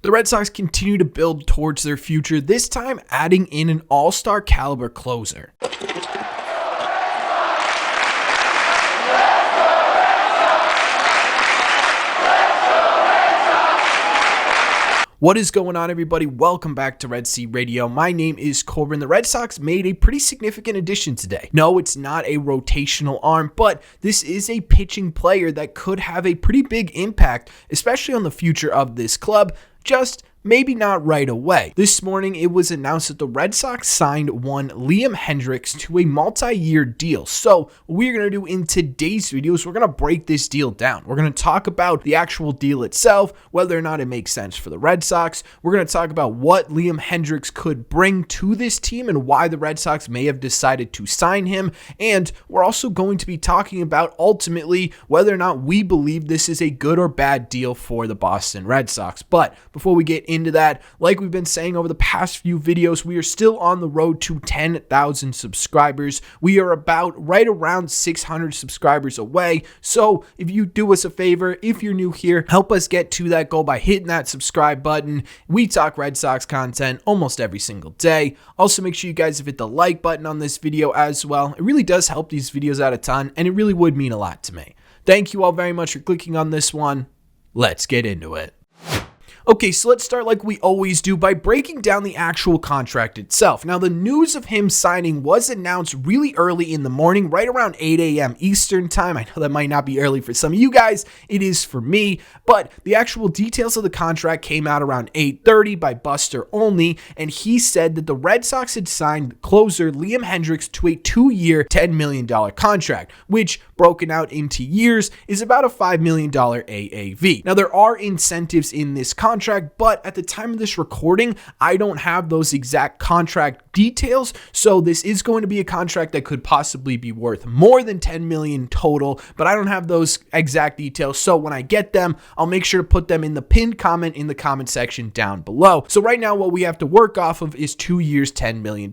The Red Sox continue to build towards their future, this time adding in an all-star caliber closer. What is going on, everybody? Welcome back to Red Sea Radio. My name is Corbin. The Red Sox made a pretty significant addition today. No, it's not a rotational arm, but this is a pitching player that could have a pretty big impact, especially on the future of this club. Just maybe not right away. This morning, it was announced that the Red Sox signed one Liam Hendriks to a multi-year deal. So what we're going to do in today's video is we're going to break this deal down. We're going to talk about the actual deal itself, whether or not it makes sense for the Red Sox. We're going to talk about what Liam Hendriks could bring to this team and why the Red Sox may have decided to sign him. And we're also going to be talking about ultimately whether or not we believe this is a good or bad deal for the Boston Red Sox. But before we get into that, like we've been saying over the past few videos, we are still on the road to 10,000 subscribers. We are about right around 600 subscribers away. So if you do us a favor, if you're new here, help us get to that goal by hitting that subscribe button. We talk Red Sox content almost every single day. Also, make sure you guys hit the like button on this video as well. It really does help these videos out a ton, and it really would mean a lot to me. Thank you all very much for clicking on this one. Let's get into it. Okay, so let's start like we always do by breaking down the actual contract itself. Now, the news of him signing was announced really early in the morning, right around 8 a.m. Eastern time. I know that might not be early for some of you guys. It is for me, but the actual details of the contract came out around 8:30 by Buster Olney, and he said that the Red Sox had signed closer Liam Hendriks to a 2-year, $10 million contract, which broken out into years is about a $5 million AAV. Now, there are incentives in this contract, but at the time of this recording, I don't have those exact contract details, so this is going to be a contract that could possibly be worth more than $10 million total, but I don't have those exact details, so when I get them, I'll make sure to put them in the pinned comment in the comment section down below. So right now, what we have to work off of is 2 years, $10 million,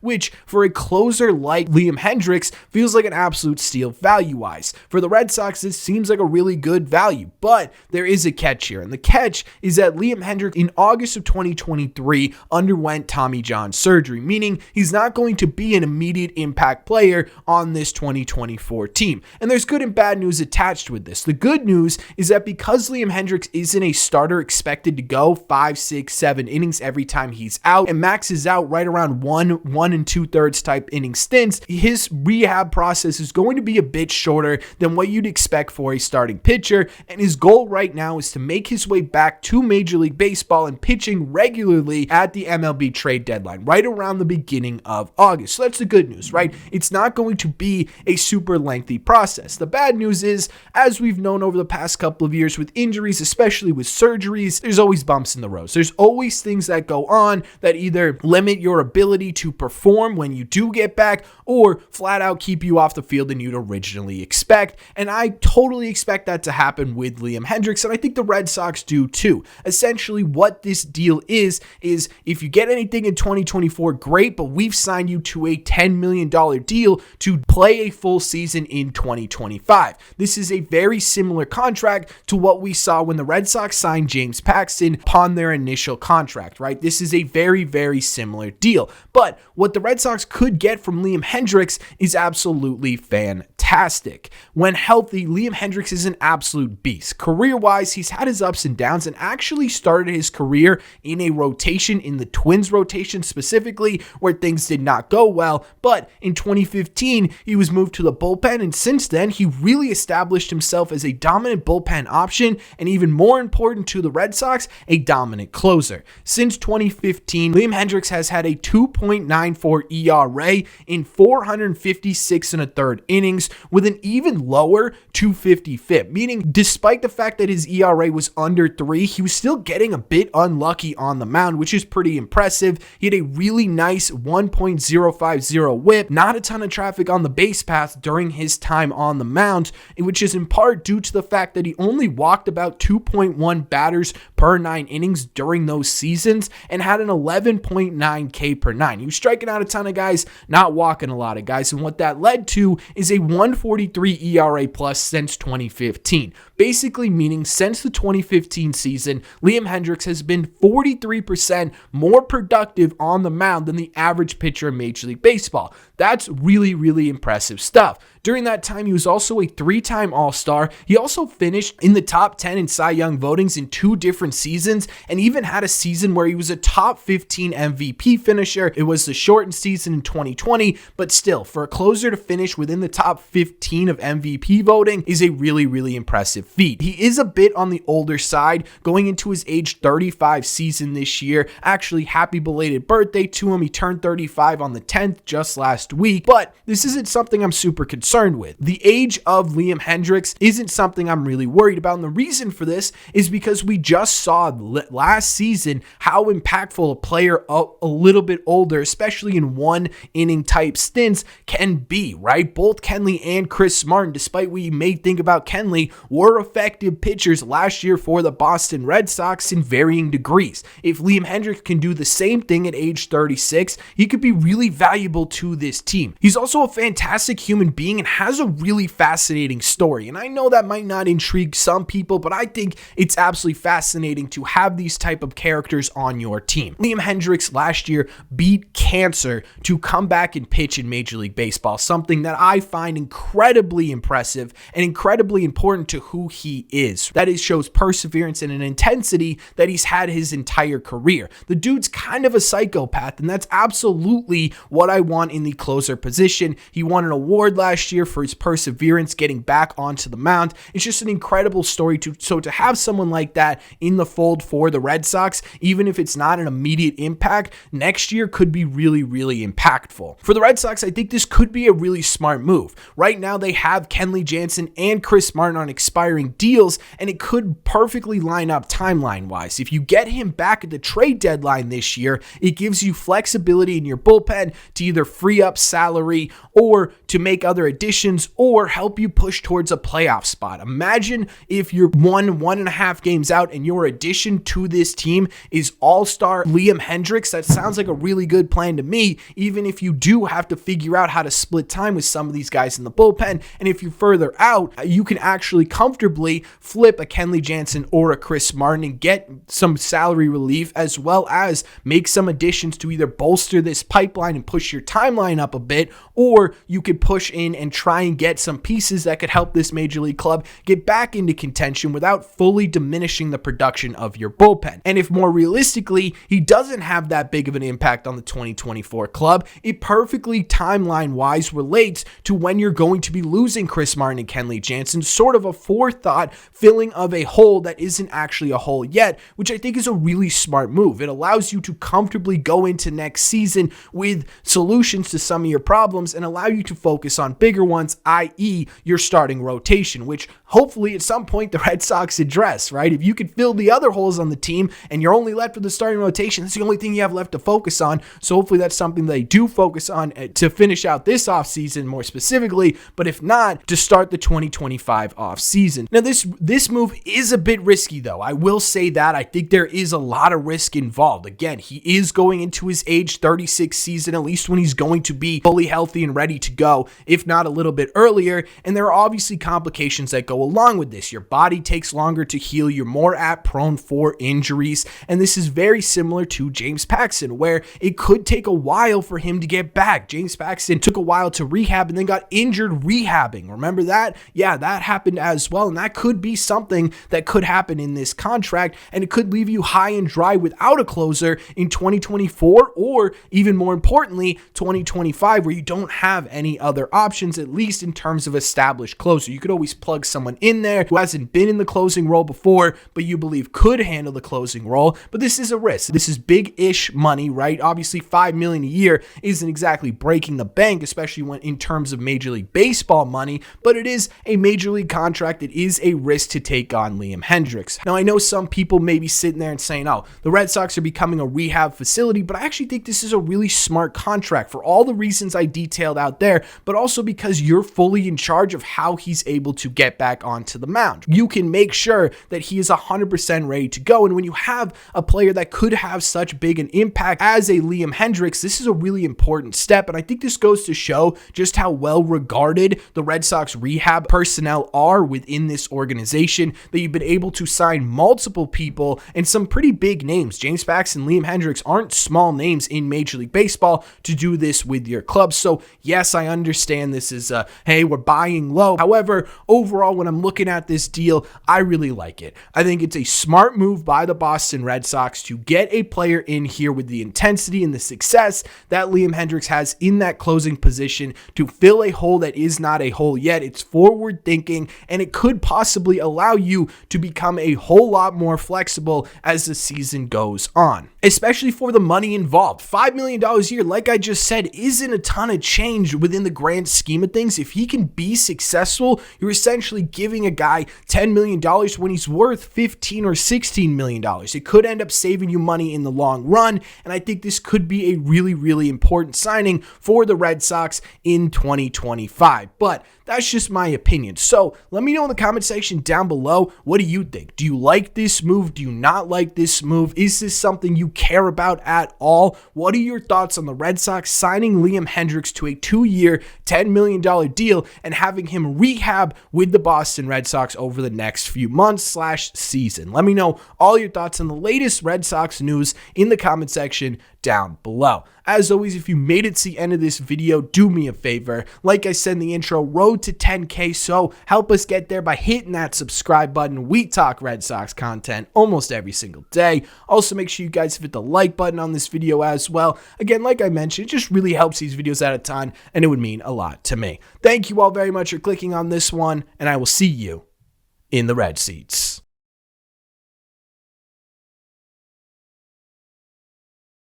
which for a closer like Liam Hendriks feels like an absolute steal value-wise. For the Red Sox, this seems like a really good value, but there is a catch here, and the catch is that Liam Hendriks in August of 2023 underwent Tommy John surgery, meaning he's not going to be an immediate impact player on this 2024 team. And there's good and bad news attached with this. The good news is that because Liam Hendriks isn't a starter expected to go 5, 6, 7 innings every time he's out and maxes out right around 1 2/3 type inning stints, his rehab process is going to be a bit shorter than what you'd expect for a starting pitcher, and his goal right now is to make his way back to Major League Baseball and pitching regularly at the MLB trade deadline, right around the beginning of August. So that's the good news, right? It's not going to be a super lengthy process. The bad news is, as we've known over the past couple of years with injuries, especially with surgeries, there's always bumps in the road. There's always things that go on that either limit your ability to perform when you do get back or flat out keep you off the field than you'd originally expect. And I totally expect that to happen with Liam Hendriks, and I think the Red Sox do too. Essentially, what this deal is if you get anything in 2024, great, but we've signed you to a $10 million deal to play a full season in 2025. This is a very similar contract to what we saw when the Red Sox signed James Paxton upon their initial contract, right? This is a very, very similar deal. But what the Red Sox could get from Liam Hendriks is absolutely fantastic. When healthy, Liam Hendriks is an absolute beast. Career-wise, he's had his ups and downs and actually started his career in a rotation, in the Twins rotation specifically, where things did not go well. But in 2015, he was moved to the bullpen, and since then, he really established himself as a dominant bullpen option, and even more important to the Red Sox, a dominant closer. Since 2015, Liam Hendriks has had a 2.94 ERA in 456 1/3 innings with an even lower 250 FIP, meaning despite the fact that his ERA was under 3, he was still getting a bit unlucky on the mound, which is pretty impressive. He had a really nice 1.050 whip, not a ton of traffic on the base path during his time on the mound, which is in part due to the fact that he only walked about 2.1 batters per 9 innings during those seasons and had an 11.9 K per 9. He was striking out a ton of guys, not walking a lot of guys, and what that led to is a 143 ERA plus since 2015. Basically meaning since the 2015 season, Liam Hendriks has been 43% more productive on the mound than the average pitcher in Major League Baseball. That's really, really impressive stuff. During that time, he was also a 3-time All-Star. He also finished in the top 10 in Cy Young votings in 2 different seasons, and even had a season where he was a top 15 MVP finisher. It was the shortened season in 2020, but still, for a closer to finish within the top 15 of MVP voting is a really, really impressive feat. He is a bit on the older side, going into his age 35 season this year. Actually, happy belated birthday to him. He turned 35 on the 10th just last week, but this isn't something I'm super concerned with. The age of Liam Hendriks isn't something I'm really worried about, and the reason for this is because we just saw last season how impactful a player a little bit older, especially in one inning type stints, can be, right? Both Kenley and Chris Martin, despite what you may think about Kenley, were effective pitchers last year for the Boston Red Sox in varying degrees. If Liam Hendriks can do the same thing at age 36, he could be really valuable to this team. He's also a fantastic human being and has a really fascinating story. And I know that might not intrigue some people, but I think it's absolutely fascinating to have these type of characters on your team. Liam Hendriks last year beat cancer to come back and pitch in Major League Baseball, something that I find incredibly impressive and incredibly important to who he is. That is, shows perseverance and an intensity that he's had his entire career. The dude's kind of a psychopath, and that's absolutely what I want in the closer position. He won an award last year for his perseverance getting back onto the mound. It's just an incredible story to have someone like that in the fold for the Red Sox, even if it's not an immediate impact, next year could be really, really impactful. For the Red Sox, I think this could be a really smart move. Right now, they have Kenley Jansen and Chris Martin on expiring deals, and it could perfectly line up timeline-wise. If you get him back at the trade deadline this year, it gives you flexibility in your bullpen to either free up salary or to make other additions or help you push towards a playoff spot. Imagine if you're 1.5 games out and your addition to this team is all-star Liam Hendriks. That sounds like a really good plan to me, even if you do have to figure out how to split time with some of these guys in the bullpen. And if you're further out, you can actually comfortably flip a Kenley Jansen or a Chris Martin and get some salary relief, as well as make some additions to either bolster this pipeline and push your timeline up a bit, or you could push in and try and get some pieces that could help this major league club get back into contention without fully diminishing the production of your bullpen. And if more realistically, he doesn't have that big of an impact on the 2024 club, it perfectly timeline-wise relates to when you're going to be losing Chris Martin and Kenley Jansen, sort of a forethought filling of a hole that isn't actually a hole yet, which I think is a really smart move. It allows you to comfortably go into next season with solutions to some of your problems and allow you to focus on bigger ones, i.e. your starting rotation, which hopefully at some point the Red Sox address, right? If you could fill the other holes on the team and you're only left with the starting rotation, that's the only thing you have left to focus on. So hopefully that's something they do focus on to finish out this offseason more specifically, but if not, to start the 2025 offseason. Now this move is a bit risky though. I will say that. I think there is a lot of risk involved. Again, he is going into his age 36 season, at least when he's going to be fully healthy and ready to go, if not a little bit earlier, and there are obviously complications that go along with this. Your body takes longer to heal, you're more prone for injuries, and this is very similar to James Paxton, where it could take a while for him to get back. James Paxton took a while to rehab and then got injured rehabbing. Remember that? Yeah, that happened as well, and that could be something that could happen in this contract, and it could leave you high and dry without a closer in 2024, or even more importantly, 2025, where you don't have any other options, at least in terms of established closer. You could always plug someone in there who hasn't been in the closing role before, but you believe could handle the closing role. But this is a risk. This is big-ish money, right? Obviously, $5 million a year isn't exactly breaking the bank, especially when in terms of Major League Baseball money, but it is a Major League contract. It is a risk to take on Liam Hendriks. Now, I know some people may be sitting there and saying, oh, the Red Sox are becoming a rehab facility, but I actually think this is a really smart contract for all the reasons I detailed out there, but also because because you're fully in charge of how he's able to get back onto the mound. You can make sure that he is 100% ready to go. And when you have a player that could have such big an impact as a Liam Hendriks, this is a really important step. And I think this goes to show just how well regarded the Red Sox rehab personnel are within this organization, that you've been able to sign multiple people and some pretty big names. James Paxton, Liam Hendriks aren't small names in Major League Baseball to do this with your club. So yes, I understand this is hey, we're buying low. However, overall, when I'm looking at this deal, I really like it. I think it's a smart move by the Boston Red Sox to get a player in here with the intensity and the success that Liam Hendriks has in that closing position to fill a hole that is not a hole yet. It's forward thinking, and it could possibly allow you to become a whole lot more flexible as the season goes on, especially for the money involved. $5 million a year, like I just said, isn't a ton of change within the grand scheme of things. If he can be successful, you're essentially giving a guy $10 million when he's worth $15 or $16 million. It could end up saving you money in the long run, and I think this could be a really, really important signing for the Red Sox in 2025. But that's just my opinion. So let me know in the comment section down below, what do you think? Do you like this move? Do you not like this move? Is this something you care about at all? What are your thoughts on the Red Sox signing Liam Hendriks to a 2-year, $10 million deal and having him rehab with the Boston Red Sox over the next few months/season? Let me know all your thoughts on the latest Red Sox news in the comment section down below. As always, if you made it to the end of this video, do me a favor. Like I said in the intro, road to 10K, so help us get there by hitting that subscribe button. We talk Red Sox content almost every single day. Also, make sure you guys hit the like button on this video as well. Again, like I mentioned, it just really helps these videos out a ton, and it would mean a lot to me. Thank you all very much for clicking on this one, and I will see you in the red seats.